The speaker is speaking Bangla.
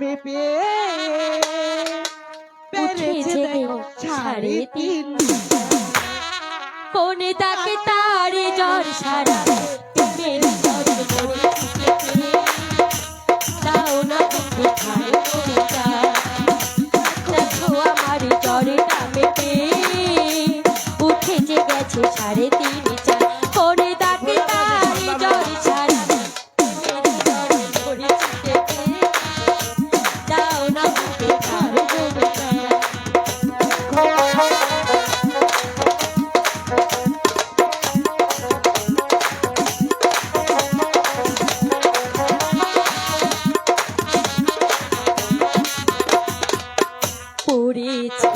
মেপে পেরেছে দেখো 3.5 কোনে তাকে তারে জ্বর সারা প্রেমের জ্বর মরে দাও না তুমি খায় কবিতা দেখো আমার জ্বরে নামে উঠে গেছে 3.5 কোনে তাকে তারে জ্বর সারা দাও না তুমি খায় কবিতা পড়েছে